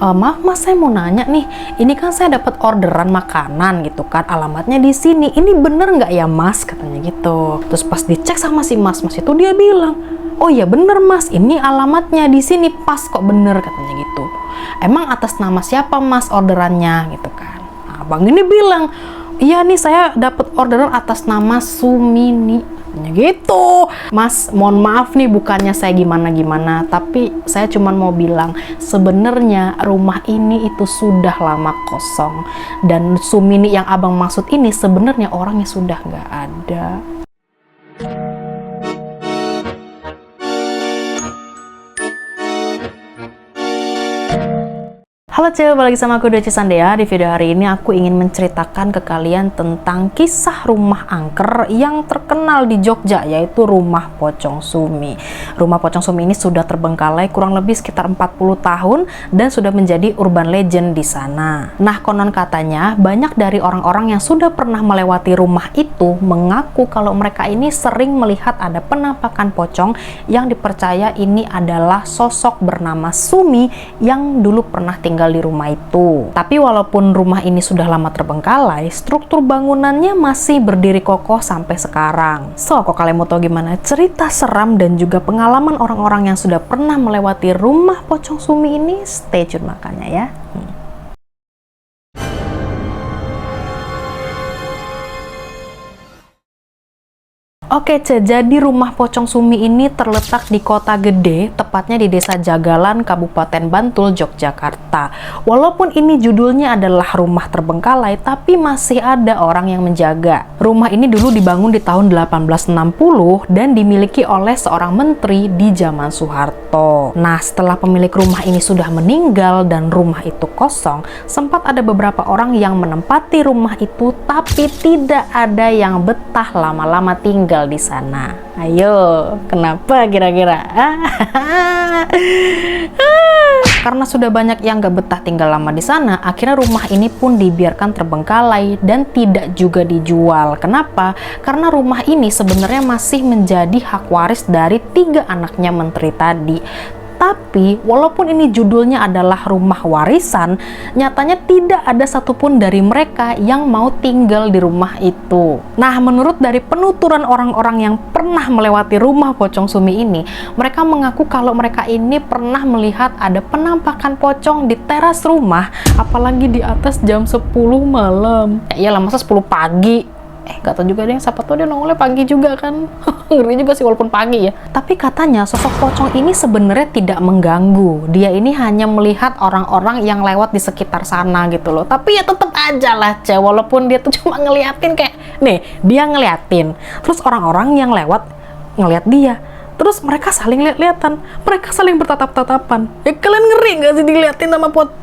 Maaf mas, saya mau nanya nih, ini kan saya dapat orderan makanan gitu kan, alamatnya di sini. Ini bener nggak ya mas? Katanya gitu. Terus pas dicek sama si mas itu dia bilang, oh iya bener mas, ini alamatnya di sini, pas kok bener katanya gitu. Emang atas nama siapa mas orderannya gitu kan? Nah, abang ini bilang, iya nih saya dapat orderan atas nama Sumini. Gitu, mas, mohon maaf nih, bukannya saya gimana-gimana, tapi saya cuma mau bilang sebenarnya rumah ini itu sudah lama kosong, dan Sumini yang abang maksud ini sebenarnya orangnya sudah nggak ada. Halo cuy, balik lagi sama aku Doci Sandea. Di video hari ini aku ingin menceritakan ke kalian tentang kisah rumah angker yang terkenal di Jogja, yaitu rumah Pocong Sumi. Rumah Pocong Sumi ini sudah terbengkalai kurang lebih sekitar 40 tahun dan sudah menjadi urban legend di sana. Nah, konon katanya banyak dari orang-orang yang sudah pernah melewati rumah itu mengaku kalau mereka ini sering melihat ada penampakan pocong yang dipercaya ini adalah sosok bernama Sumi yang dulu pernah tinggal di rumah itu. Tapi walaupun rumah ini sudah lama terbengkalai, struktur bangunannya masih berdiri kokoh sampai sekarang. So, kok kalian mau tahu gimana cerita seram dan juga pengalaman orang-orang yang sudah pernah melewati rumah Pocong Sumi ini? Stay tune makanya ya. Oke, jadi rumah Pocong Sumi ini terletak di kota gede, tepatnya di Desa Jagalan, Kabupaten Bantul, Yogyakarta. Walaupun ini judulnya adalah rumah terbengkalai, tapi masih ada orang yang menjaga. Rumah ini dulu dibangun di tahun 1860 dan dimiliki oleh seorang menteri di zaman Soeharto. Nah, setelah pemilik rumah ini sudah meninggal dan rumah itu kosong, sempat ada beberapa orang yang menempati rumah itu, tapi tidak ada yang betah lama-lama tinggal di sana. Ayo, kenapa kira-kira? Karena sudah banyak yang gak betah tinggal lama di sana, akhirnya rumah ini pun dibiarkan terbengkalai dan tidak juga dijual. Kenapa? Karena rumah ini sebenarnya masih menjadi hak waris dari 3 anaknya menteri tadi. Tapi, walaupun ini judulnya adalah rumah warisan, nyatanya tidak ada satupun dari mereka yang mau tinggal di rumah itu. Nah, menurut dari penuturan orang-orang yang pernah melewati rumah Pocong Sumi ini, mereka mengaku kalau mereka ini pernah melihat ada penampakan pocong di teras rumah, apalagi di atas jam 10 malam. Ya iyalah, masa 10 pagi? Gak tau juga deh, siapa tau dia nongolnya pagi juga kan. Ngeri juga sih walaupun pagi ya. Tapi katanya sosok pocong ini sebenarnya tidak mengganggu. Dia ini hanya melihat orang-orang yang lewat di sekitar sana gitu loh. Tapi ya tetap aja lah walaupun dia tuh cuma ngeliatin kayak nih, dia ngeliatin. Terus orang-orang yang lewat ngeliat dia. Terus mereka saling lihat-lihatan. Mereka saling bertatap-tatapan. Ya kalian ngeri gak sih diliatin sama pocong?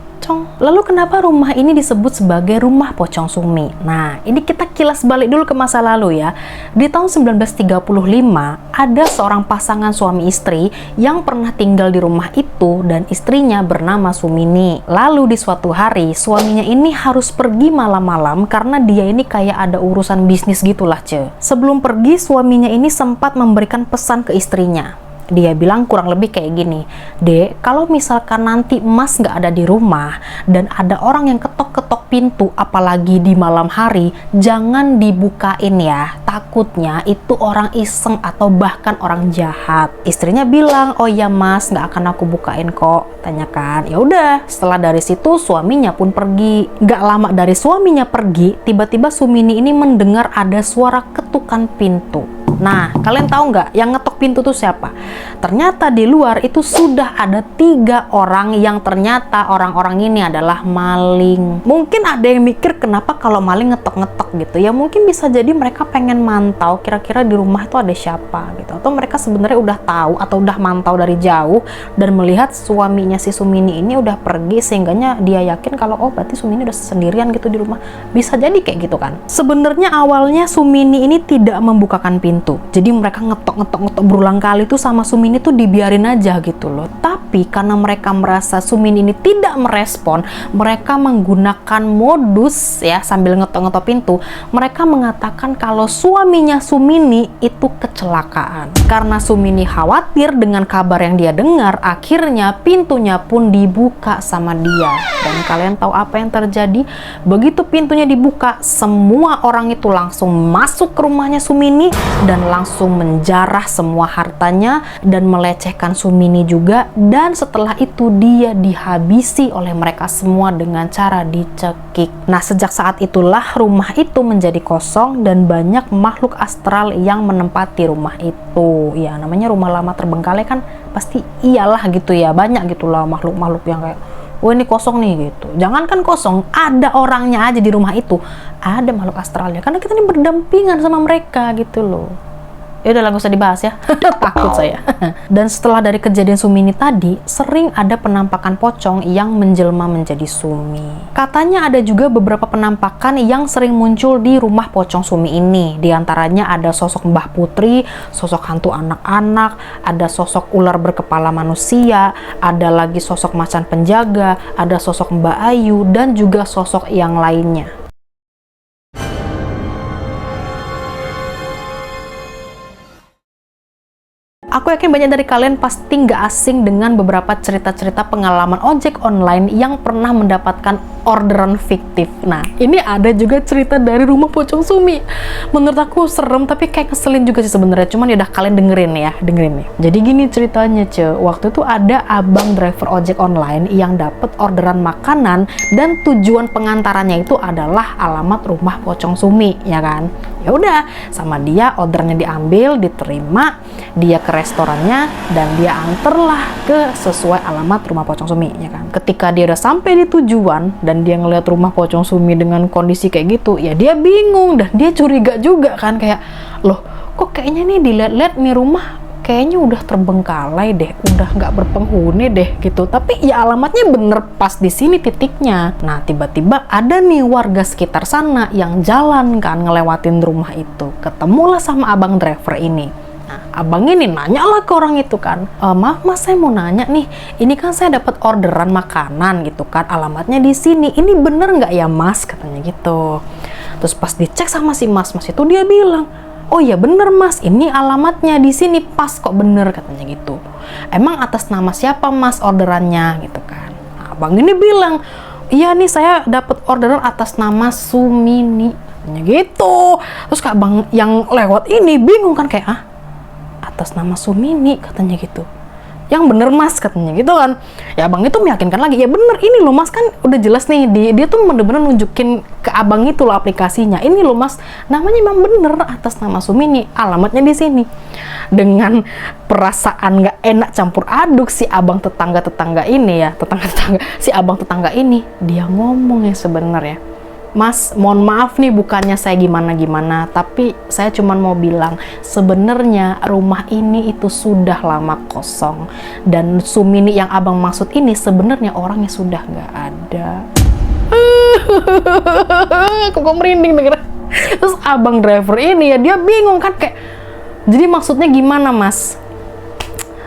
Lalu kenapa rumah ini disebut sebagai rumah Pocong Sumi? Nah, ini kita kilas balik dulu ke masa lalu ya. Di tahun 1935, ada seorang pasangan suami istri yang pernah tinggal di rumah itu dan istrinya bernama Sumini. Lalu di suatu hari, suaminya ini harus pergi malam-malam karena dia ini kayak ada urusan bisnis gitulah ce. Sebelum pergi, suaminya ini sempat memberikan pesan ke istrinya. Dia bilang kurang lebih kayak gini, Dek, kalau misalkan nanti Mas nggak ada di rumah dan ada orang yang ketok-ketok pintu, apalagi di malam hari, jangan dibukain ya. Takutnya itu orang iseng atau bahkan orang jahat. Istrinya bilang, oh ya Mas, nggak akan aku bukain kok. Tanyakan, ya udah. Setelah dari situ suaminya pun pergi. Nggak lama dari suaminya pergi, tiba-tiba Sumini ini mendengar ada suara ketukan pintu. Nah, kalian tahu nggak yang ngetok pintu tuh siapa? Ternyata di luar itu sudah ada 3 orang yang ternyata orang-orang ini adalah maling. Mungkin ada yang mikir kenapa kalau maling ngetok-ngetok gitu. Ya mungkin bisa jadi mereka pengen mantau kira-kira di rumah itu ada siapa gitu. Atau mereka sebenarnya udah tahu atau udah mantau dari jauh dan melihat suaminya si Sumini ini udah pergi sehingganya dia yakin kalau oh berarti Sumini udah sendirian gitu di rumah. Bisa jadi kayak gitu kan. Sebenarnya awalnya Sumini ini tidak membukakan pintu. Jadi mereka ngetok berulang kali tuh sama Sumini tuh dibiarin aja gitu loh. Tapi karena mereka merasa Sumini ini tidak merespon, mereka menggunakan modus ya sambil ngetok pintu. Mereka mengatakan kalau suaminya Sumini itu kecelakaan. Karena Sumini khawatir dengan kabar yang dia dengar, akhirnya pintunya pun dibuka sama dia. Dan kalian tahu apa yang terjadi? Begitu pintunya dibuka, semua orang itu langsung masuk ke rumahnya Sumini dan langsung menjarah semua hartanya dan melecehkan Sumini juga. Dan setelah itu dia dihabisi oleh mereka semua dengan cara dicekik. Nah, sejak saat itulah rumah itu menjadi kosong dan banyak makhluk astral yang menempati rumah itu. Ya, namanya rumah lama terbengkalai kan pasti iyalah gitu ya, banyak gitulah makhluk-makhluk yang kayak, oh ini kosong nih gitu. Jangankan kosong, ada orangnya aja di rumah itu, ada makhluk astralnya, karena kita ini berdampingan sama mereka gitu loh. Ya udah, gak usah dibahas ya. Takut saya. Dan setelah dari kejadian Sumini tadi, sering ada penampakan pocong yang menjelma menjadi Sumi. Katanya ada juga beberapa penampakan yang sering muncul di rumah pocong Sumi ini. Di antaranya ada sosok Mbah Putri, sosok hantu anak-anak, ada sosok ular berkepala manusia, ada lagi sosok macan penjaga, ada sosok Mbak Ayu, dan juga sosok yang lainnya. Aku yakin banyak dari kalian pasti nggak asing dengan beberapa cerita-cerita pengalaman ojek online yang pernah mendapatkan orderan fiktif. Nah, ini ada juga cerita dari rumah pocong Sumi. Menurut aku serem, tapi kayak ngeselin juga sih sebenarnya. Cuman ya udah, kalian dengerin ya. Jadi gini ceritanya, Waktu itu ada abang driver ojek online yang dapet orderan makanan dan tujuan pengantarannya itu adalah alamat rumah pocong Sumi, ya kan? Ya udah, sama dia ordernya diambil, diterima, dia ke restorannya dan dia anterlah ke sesuai alamat rumah pocong Sumi, ya kan. Ketika dia udah sampai di tujuan dan dia ngeliat rumah pocong Sumi dengan kondisi kayak gitu, ya dia bingung dan dia curiga juga kan, kayak, loh kok kayaknya nih dilihat-lihat nih rumah kayaknya udah terbengkalai deh, udah nggak berpenghuni deh gitu. Tapi ya alamatnya bener pas di sini titiknya. Nah, tiba-tiba ada nih warga sekitar sana yang jalan kan ngelewatin rumah itu. Ketemulah sama abang driver ini. Nah, abang ini nanyalah ke orang itu kan, maaf mas, saya mau nanya nih, ini kan saya dapat orderan makanan gitu kan, alamatnya di sini, ini bener nggak ya mas, katanya gitu. Terus pas dicek sama si mas itu dia bilang, oh ya bener mas, ini alamatnya di sini, pas kok, bener, katanya gitu. Emang atas nama siapa mas orderannya gitu kan. Nah, abang ini bilang, iya nih saya dapat orderan atas nama Sumini, katanya gitu. Terus kak abang yang lewat ini bingung kan, kayak, atas nama Sumini, katanya gitu. Yang bener mas, katanya gitu kan. Ya abang itu meyakinkan lagi, ya bener, ini loh mas, kan udah jelas nih, dia tuh bener-bener nunjukin ke abang itu loh aplikasinya, ini loh mas, namanya emang bener atas nama Sumini, alamatnya di sini. Dengan perasaan nggak enak campur aduk, si abang tetangga ini ya, si abang tetangga ini dia ngomong ya sebenarnya, mas, mohon maaf nih, bukannya saya gimana-gimana, tapi saya cuma mau bilang, sebenarnya rumah ini itu sudah lama kosong, dan Sumini yang abang maksud ini sebenarnya orangnya sudah nggak ada. Kok merinding denger. Terus abang driver ini ya dia bingung kan, kayak, jadi maksudnya gimana mas?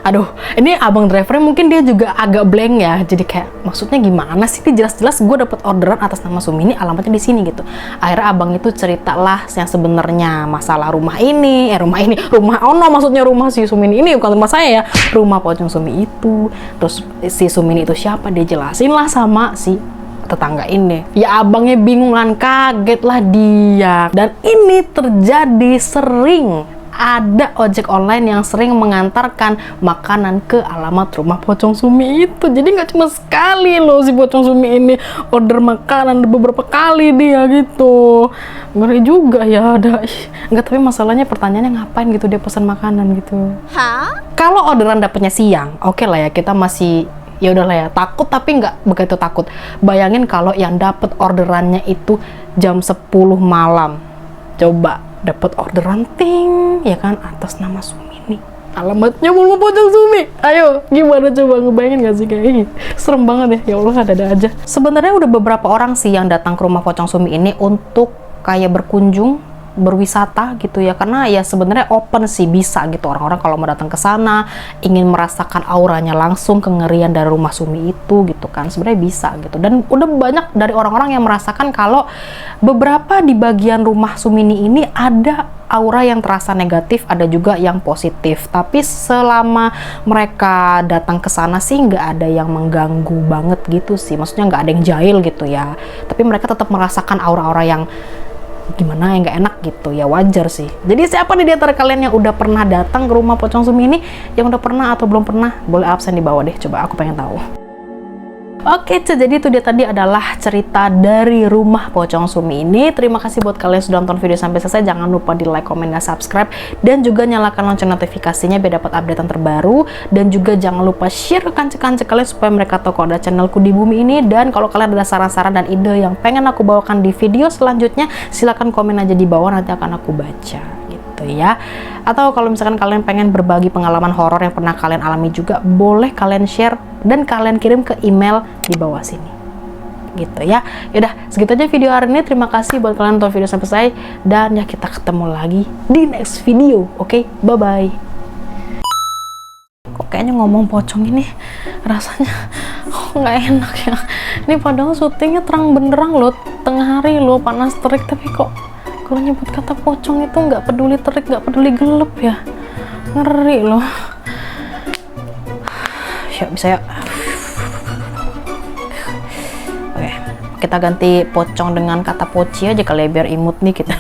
Aduh, ini abang drivernya mungkin dia juga agak blank ya, jadi kayak maksudnya gimana sih, ini jelas-jelas gue dapet orderan atas nama Sumini, alamatnya di sini gitu. Akhirnya abang itu ceritalah yang sebenarnya masalah rumah si Sumini ini, bukan rumah saya ya, rumah pocong Sumi itu. Terus si Sumini itu siapa, dia jelasin lah sama si tetangga ini. Ya abangnya bingung kan, kaget lah dia. Dan ini terjadi sering. Ada ojek online yang sering mengantarkan makanan ke alamat rumah pocong Sumi itu. Jadi nggak cuma sekali loh si pocong Sumi ini order makanan, beberapa kali dia gitu. Ngeri juga ya ada. Nggak, tapi masalahnya pertanyaannya ngapain gitu dia pesan makanan gitu. Hah? Kalau orderan dapetnya siang, oke lah ya, kita masih ya udahlah ya, takut tapi nggak begitu takut. Bayangin kalau yang dapet orderannya itu jam 10 malam. Coba dapat orderan ting, ya kan, atas nama Sumini, alamatnya rumah pocong Sumi. Ayo, gimana coba ngebayangin gak sih, kayak gini serem banget ya. Ya Allah, ada aja. Sebenarnya udah beberapa orang sih yang datang ke rumah pocong Sumi ini untuk kayak berkunjung, berwisata gitu ya, karena ya sebenarnya open sih, bisa gitu orang-orang kalau mau datang ke sana ingin merasakan auranya langsung, kengerian dari rumah Sumi itu gitu kan, sebenarnya bisa gitu. Dan udah banyak dari orang-orang yang merasakan kalau beberapa di bagian rumah Sumini ini ada aura yang terasa negatif, ada juga yang positif. Tapi selama mereka datang ke sana sih nggak ada yang mengganggu banget gitu sih. Maksudnya nggak ada yang jahil gitu ya. Tapi mereka tetap merasakan aura-aura yang gimana, yang nggak enak gitu ya, wajar sih. Jadi siapa nih di antara kalian yang udah pernah datang ke rumah pocong Sumi ini? Yang udah pernah atau belum pernah? Boleh absen di bawah deh, coba aku pengen tahu. Oke, jadi itu dia tadi adalah cerita dari rumah pocong Sumi ini. Terima kasih buat kalian yang sudah nonton video sampai selesai. Jangan lupa di like, komen, dan subscribe, dan juga nyalakan lonceng notifikasinya biar dapat updatean terbaru. Dan juga jangan lupa share ke kancing-kancing kalian supaya mereka tahu kalau ada channelku di bumi ini. Dan kalau kalian ada saran-saran dan ide yang pengen aku bawakan di video selanjutnya, silahkan komen aja di bawah, nanti akan aku baca gitu ya. Atau kalau misalkan kalian pengen berbagi pengalaman horor yang pernah kalian alami juga, boleh kalian share dan kalian kirim ke email di bawah sini gitu ya. Yaudah, segitu aja video hari ini. Terima kasih buat kalian nonton video sampai selesai, dan ya kita ketemu lagi di next video. Oke, bye bye. Kok kayaknya ngomong pocong ini rasanya nggak enak ya. Ini padahal syutingnya terang benderang loh, tengah hari loh, panas terik, tapi kok kalau nyebut kata pocong itu nggak peduli terik, nggak peduli gelap ya, ngeri loh. Ya bisa ya. Oke, kita ganti pocong dengan kata poci aja kali ya, biar imut nih kita.